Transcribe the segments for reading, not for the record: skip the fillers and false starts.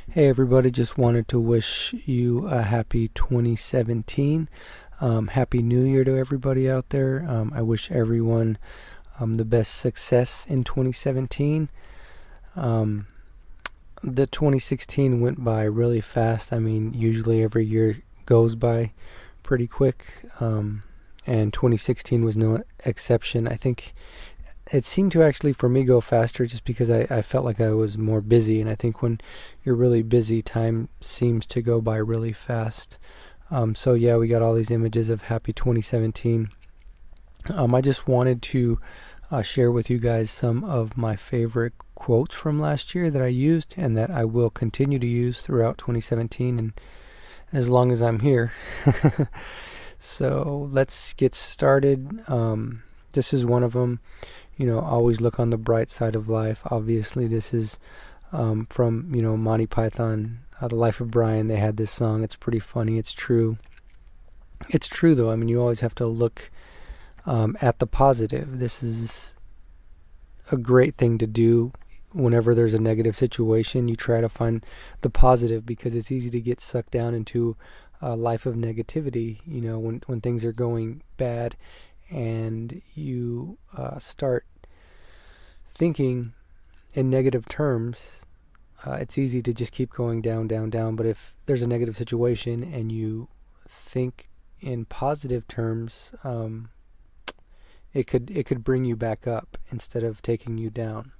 Hey everybody, just wanted to wish you a happy 2017. Happy New Year to everybody out there. I wish everyone the best success in 2017. Um, the 2016 went by really fast. I mean, usually every year goes by pretty quick, and 2016 was no exception. I think it seemed to actually for me go faster just because I felt like I was more busy, and I think when you're really busy, time seems to go by really fast. So yeah, we got all these images of happy 2017. I just wanted to share with you guys some of my favorite quotes from last year that I used and that I will continue to use throughout 2017 and as long as I'm here. So let's get started. This is one of them. Always look on the bright side of life. Obviously, this is from, Monty Python, The Life of Brian. They had this song. It's pretty funny. It's true. It's true, though. I mean, you always have to look at the positive. This is a great thing to do whenever there's a negative situation. You try to find the positive because it's easy to get sucked down into a life of negativity, when things are going bad and you start thinking in negative terms, it's easy to just keep going down, down, down. But if there's a negative situation and you think in positive terms, it could bring you back up instead of taking you down.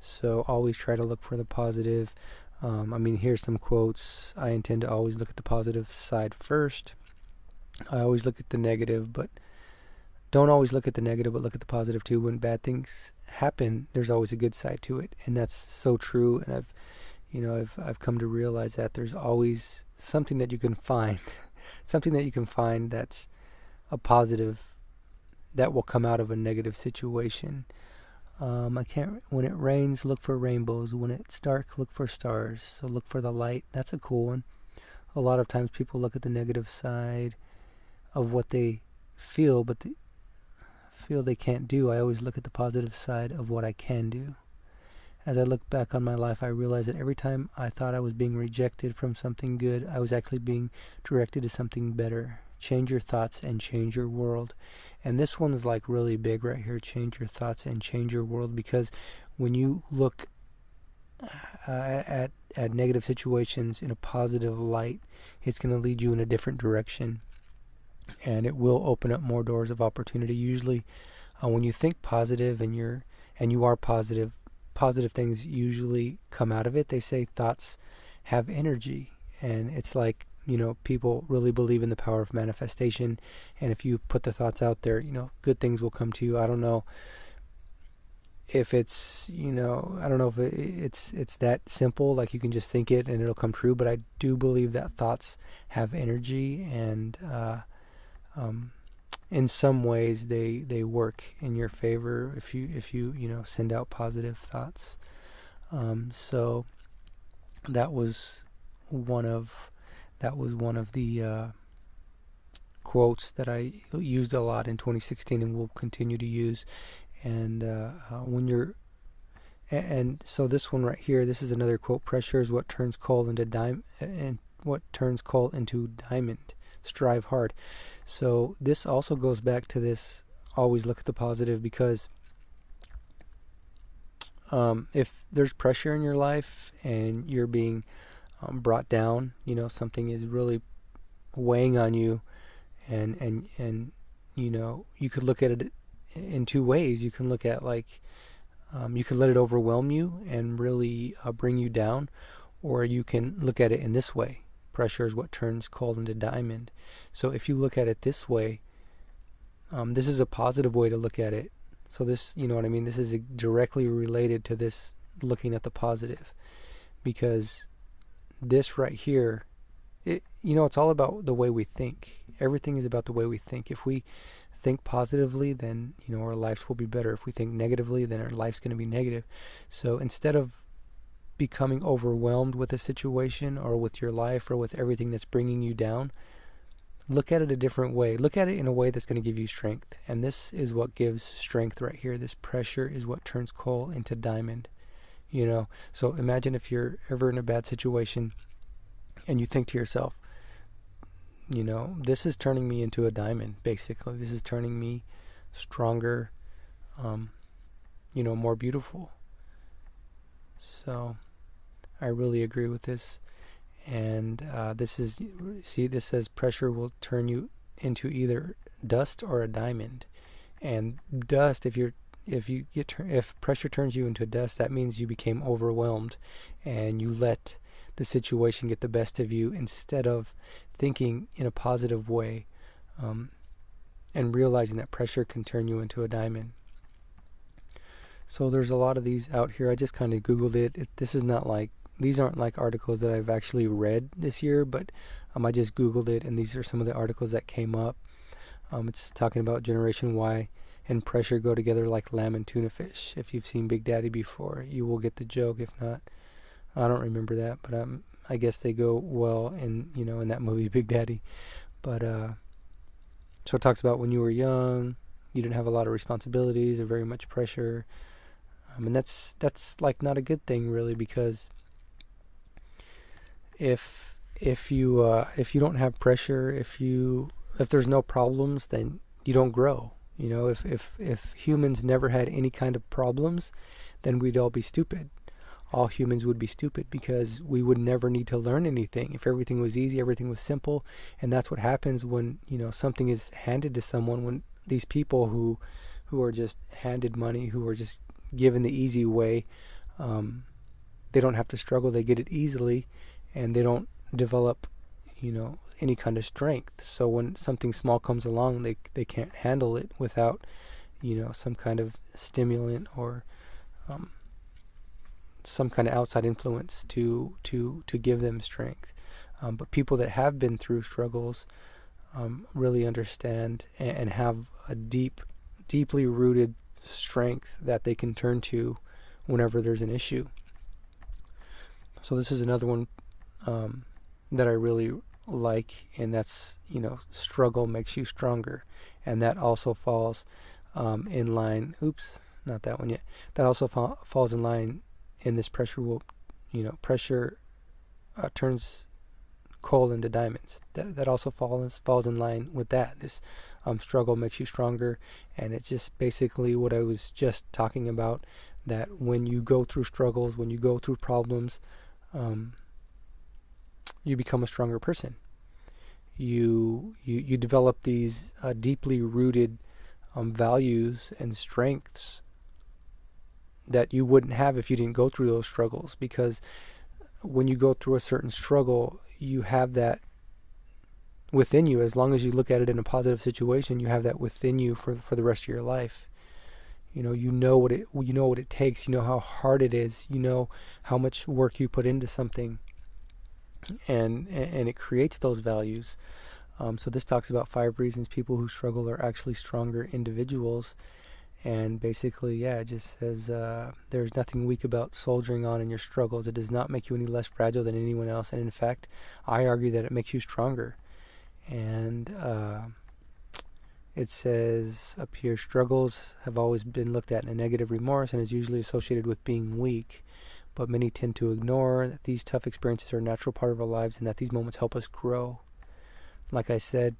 So always try to look for the positive. Here's some quotes. I intend to always look at the positive side first. I always look at the negative, but don't always look at the negative, but look at the positive too. When bad things happen, there's always a good side to it, and that's so true. And I've come to realize that there's always something that you can find, something that you can find that's a positive that will come out of a negative situation. When it rains, look for rainbows. When it's dark, look for stars. So look for the light. That's a cool one. A lot of times people look at the negative side of what they feel, but feel they can't do. I always look at the positive side of what I can do. As I look back on my life, I realize that every time I thought I was being rejected from something good, I was actually being directed to something better. Change your thoughts and change your world. And this one's like really big right here. Change your thoughts and change your world, because when you look at negative situations in a positive light, it's going to lead you in a different direction, and it will open up more doors of opportunity. Usually, when you think positive and you are positive, positive things usually come out of it. They say thoughts have energy, and it's like, people really believe in the power of manifestation, and if you put the thoughts out there, good things will come to you. I don't know if it's, it's that simple, like you can just think it and it'll come true, but I do believe that thoughts have energy, and in some ways they work in your favor if you send out positive thoughts. So that was one of the quotes that I used a lot in 2016 and will continue to use. And so this one right here, this is another quote. Pressure is what turns coal into diamond. Strive hard. So this also goes back to this, always look at the positive, because if there's pressure in your life and you're being brought down, something is really weighing on you, and you could look at it in two ways. You can look at you can let it overwhelm you and really bring you down, or you can look at it in this way. Pressure is what turns coal into diamond. So if you look at it this way, this is a positive way to look at it. So this, this is directly related to this, looking at the positive, because this right here, it's all about the way we think. Everything is about the way we think. If we think positively, then, our lives will be better. If we think negatively, then our life's going to be negative. So instead of becoming overwhelmed with a situation or with your life or with everything that's bringing you down, look at it a different way. Look at it in a way that's going to give you strength. And this is what gives strength right here. This pressure is what turns coal into diamond. So imagine if you're ever in a bad situation and you think to yourself, this is turning me into a diamond, basically. This is turning me stronger, more beautiful. So I really agree with this. And this says pressure will turn you into either dust or a diamond. And dust, if pressure turns you into dust, that means you became overwhelmed and you let the situation get the best of you instead of thinking in a positive way, and realizing that pressure can turn you into a diamond. So there's a lot of these out here. I just kind of Googled it. These aren't like articles that I've actually read this year, but I just Googled it, and these are some of the articles that came up. It's talking about Generation Y and pressure go together like lamb and tuna fish. If you've seen Big Daddy before, you will get the joke. If not, I don't remember that, but I guess they go well in that movie Big Daddy. But so it talks about when you were young, you didn't have a lot of responsibilities or very much pressure, and that's like not a good thing really, because if you don't have pressure, if there's no problems, then you don't grow. If humans never had any kind of problems, then we'd all be stupid. All humans would be stupid because we would never need to learn anything. If everything was easy, everything was simple. And that's what happens when something is handed to someone. When these people who are just handed money, who are just given the easy way, they don't have to struggle. They get it easily, and they don't develop any kind of strength. So when something small comes along, they can't handle it without some kind of stimulant or some kind of outside influence to give them strength. But people that have been through struggles really understand and have a deeply rooted strength that they can turn to whenever there's an issue. So this is another one that I really like, and that's struggle makes you stronger, and that also falls in line. Oops, not that one yet. That also falls in line. In this pressure pressure turns coal into diamonds. That also falls in line with that. This struggle makes you stronger, and it's just basically what I was just talking about. That when you go through struggles, when you go through problems, you become a stronger person. You develop these deeply rooted values and strengths that you wouldn't have if you didn't go through those struggles. Because when you go through a certain struggle, you have that within you. As long as you look at it in a positive situation, you have that within you for the rest of your life. You know what it takes. You know how hard it is. You know how much work you put into something, and it creates those values. So this talks about 5 reasons people who struggle are actually stronger individuals. And basically, it just says there's nothing weak about soldiering on in your struggles. It does not make you any less fragile than anyone else. And in fact, I argue that it makes you stronger. And it says up here, struggles have always been looked at in a negative remorse and is usually associated with being weak. But many tend to ignore that these tough experiences are a natural part of our lives and that these moments help us grow. Like I said,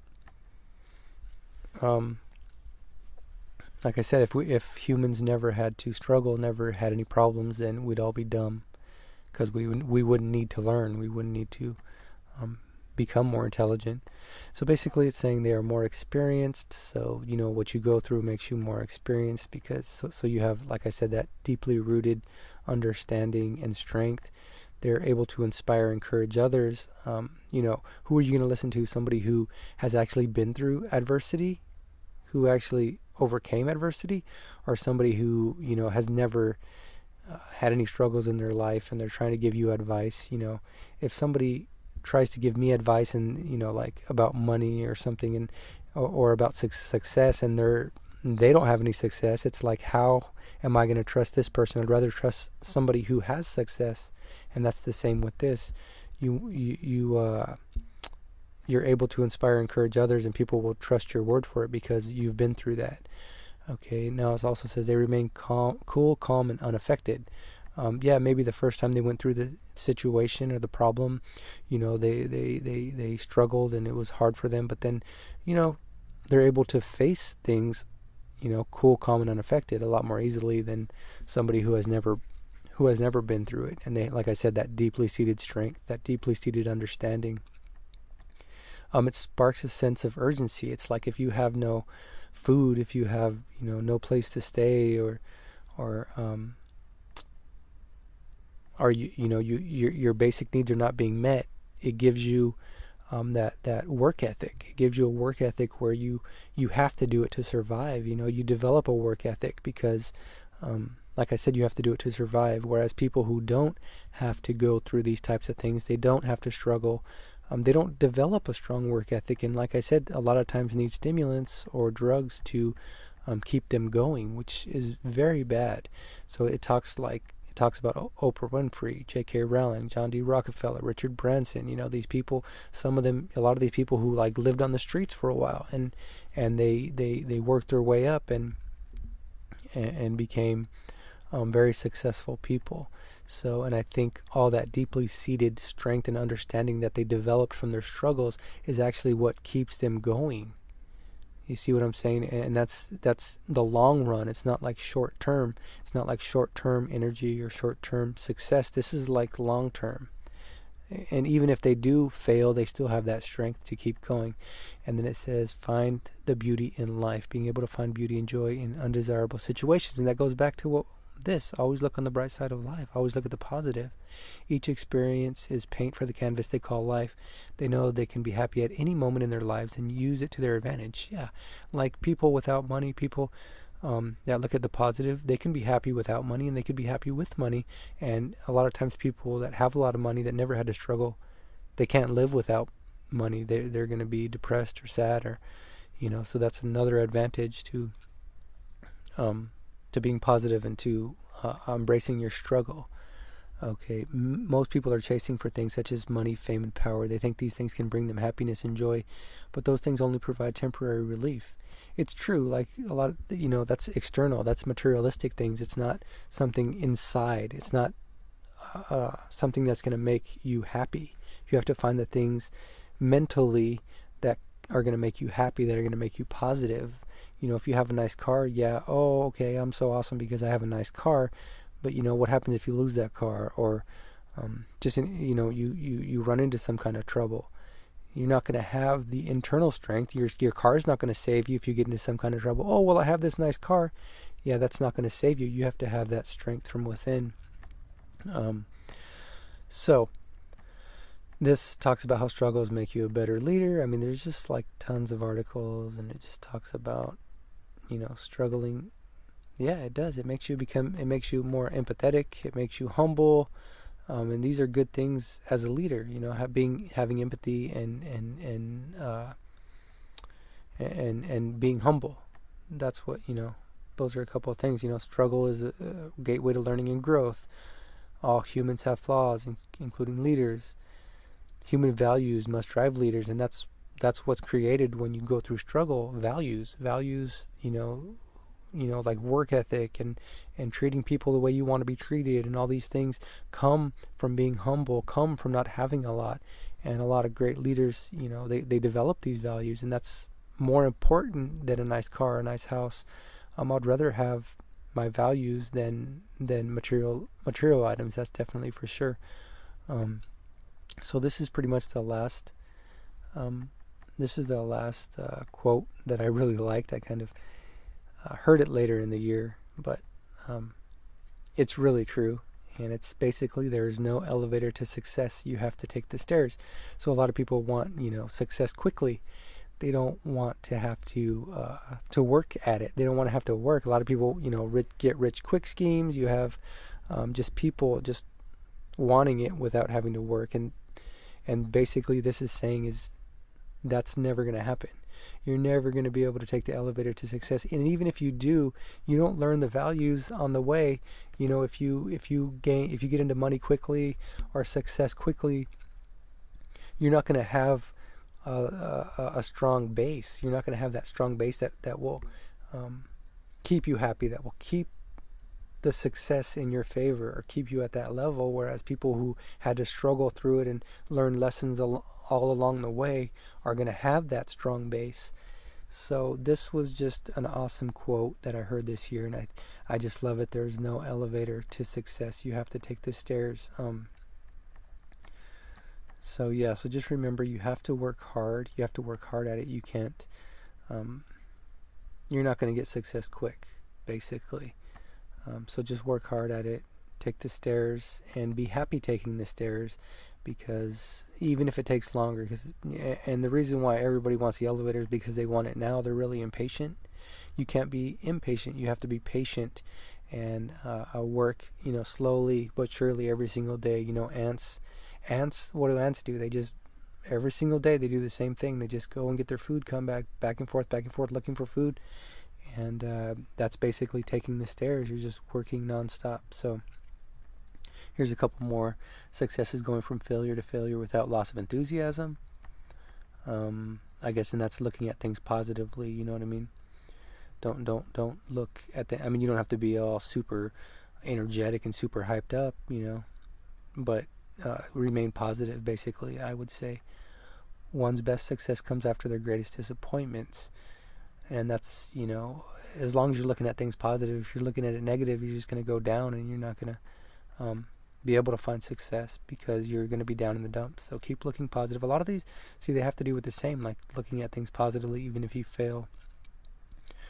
if humans never had to struggle, never had any problems, then we'd all be dumb, because we wouldn't need to learn. We wouldn't need to become more intelligent. So basically, it's saying they are more experienced. So what you go through makes you more experienced, because so you have, like I said, that deeply rooted understanding and strength. They're able to inspire, encourage others. Who are you going to listen to? Somebody who has actually been through adversity, who actually overcame adversity, or somebody who has never had any struggles in their life and they're trying to give you advice. If somebody tries to give me advice and like about money or something, and or about success, and they don't have any success, it's like, how am I going to trust this person? I'd rather trust somebody who has success. And that's the same with this. You're able to inspire, encourage others, and people will trust your word for it because you've been through that. Okay, now it also says they remain cool, calm, and unaffected. Yeah, maybe the first time they went through the situation or the problem, they struggled and it was hard for them. But then, they're able to face things, cool, calm, and unaffected a lot more easily than somebody who has never been through it. And they, like I said, that deeply seated strength, that deeply seated understanding. It sparks a sense of urgency. It's like if you have no food, if you have no place to stay, or your basic needs are not being met, it gives you that work ethic. It gives you a work ethic where you have to do it to survive. You develop a work ethic because, like I said, you have to do it to survive. Whereas people who don't have to go through these types of things, they don't have to struggle. They don't develop a strong work ethic, and like I said, a lot of times need stimulants or drugs to keep them going, which is very bad. So it talks about Oprah Winfrey, J.K. Rowling, John D. Rockefeller, Richard Branson. These people, a lot of these people who lived on the streets for a while, and they worked their way up and became very successful people. So, and I think all that deeply seated strength and understanding that they developed from their struggles is actually what keeps them going. You see what I'm saying? And that's the long run. It's not like short term. It's not like short term energy or short term success. This is like long term. And even if they do fail, they still have that strength to keep going. And then it says, find the beauty in life, being able to find beauty and joy in undesirable situations. And that goes back to always look on the bright side of life. Always look at the positive. Each experience is paint for the canvas they call life. They know they can be happy at any moment in their lives and use it to their advantage. Yeah, like people without money, people that look at the positive, they can be happy without money and they could be happy with money. And a lot of times people that have a lot of money that never had to struggle, they can't live without money. They're going to be depressed or sad, or so that's another advantage to being positive and to embracing your struggle. Okay, most people are chasing for things such as money, fame, and power. They think these things can bring them happiness and joy, but those things only provide temporary relief. It's true, like a lot of, that's external, that's materialistic things. It's not something inside. It's not something that's going to make you happy. You have to find the things mentally that are going to make you happy, that are going to make you positive. If you have a nice car, okay, I'm so awesome because I have a nice car. But what happens if you lose that car, or you run into some kind of trouble? You're not going to have the internal strength. Your car's not going to save you if you get into some kind of trouble. Oh, well, I have this nice car. Yeah, that's not going to save you. You have to have that strength from within. So this talks about how struggles make you a better leader. I mean, there's just like tons of articles, and it just talks about struggling. Yeah, it does. It makes you more empathetic. It makes you humble, and these are good things as a leader. Having empathy and being humble. That's what Those are a couple of things. Struggle is a gateway to learning and growth. All humans have flaws, including leaders. Human values must drive leaders, and that's what's created when you go through struggle. Values, like work ethic and treating people the way you want to be treated, and all these things come from being humble, come from not having a lot. And a lot of great leaders, they develop these values, and that's more important than a nice car, a nice house. I'd rather have my values than material items. That's definitely for sure. So this is pretty much the last. This is the last quote that I really liked. I kind of heard it later in the year, but it's really true. And it's basically, there is no elevator to success. You have to take the stairs. So a lot of people want, success quickly. They don't want to have to work at it. They don't want to have to work. A lot of people, get rich quick schemes. You have just people just wanting it without having to work. And basically this is saying is that's never going to happen. You're never going to be able to take the elevator to success. And even if you do, you don't learn the values on the way. If you get into money quickly or success quickly, you're not going to have a strong base. You're not going to have that strong base that will keep you happy, that will keep the success in your favor or keep you at that level, whereas people who had to struggle through it and learn lessons all along the way are going to have that strong base. So this was just an awesome quote that I heard this year, and I just love it. There's no elevator to success. You have to take the stairs. So just remember, you have to work hard. You have to work hard at it. You can't, you're not going to get success quick, basically. So just work hard at it. Take the stairs and be happy taking the stairs, because even if it takes longer, and the reason why everybody wants the elevator is because they want it now. They're really impatient. You can't be impatient. You have to be patient and work, slowly but surely every single day. Ants, what do ants do? They just, every single day they do the same thing. They just go and get their food, come back and forth, looking for food. And that's basically taking the stairs. You're just working nonstop. So here's a couple more successes: going from failure to failure without loss of enthusiasm. I guess, and that's looking at things positively. You know what I mean? Don't look at the. I mean, you don't have to be all super energetic and super hyped up, but remain positive. Basically, I would say one's best success comes after their greatest disappointments. And that's, as long as you're looking at things positive. If you're looking at it negative, you're just going to go down, and you're not going to be able to find success, because you're going to be down in the dumps. So keep looking positive. A lot of these, they have to do with the same, like looking at things positively even if you fail.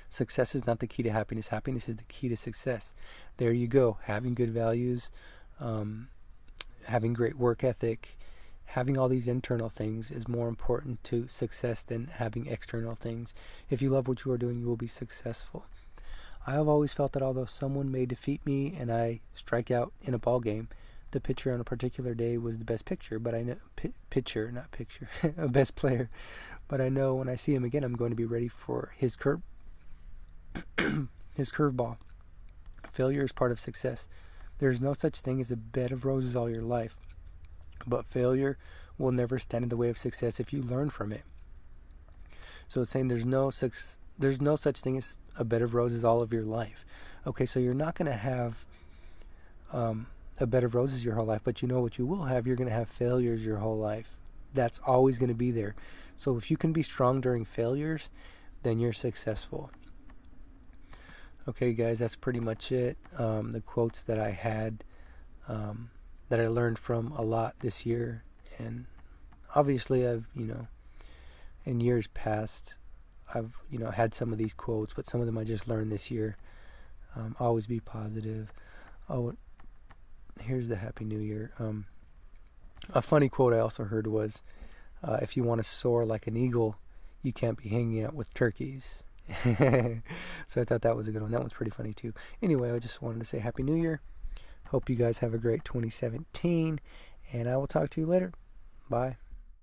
Success is not the key to happiness. Happiness is the key to success. There you go. Having good values, having great work ethic, having all these internal things is more important to success than having external things. If you love what you are doing, you will be successful. I have always felt that although someone may defeat me and I strike out in a ball game, the pitcher on a particular day was the best pitcher, but I know a best player. But I know when I see him again, I'm going to be ready for his curveball. Failure is part of success. There is no such thing as a bed of roses all your life. But failure will never stand in the way of success if you learn from it. So it's saying there's no such thing as a bed of roses all of your life. Okay, so you're not going to have a bed of roses your whole life, but you know what you will have? You're going to have failures your whole life. That's always going to be there. So if you can be strong during failures, then you're successful. Okay, guys, that's pretty much it. The quotes that I had, that I learned from a lot this year. And obviously I've, in years past, I've, had some of these quotes, but some of them I just learned this year. Always be positive. Oh, here's the Happy New Year. A funny quote I also heard was, if you want to soar like an eagle, you can't be hanging out with turkeys. So I thought that was a good one. That one's pretty funny too. Anyway, I just wanted to say Happy New Year. Hope you guys have a great 2017, and I will talk to you later. Bye.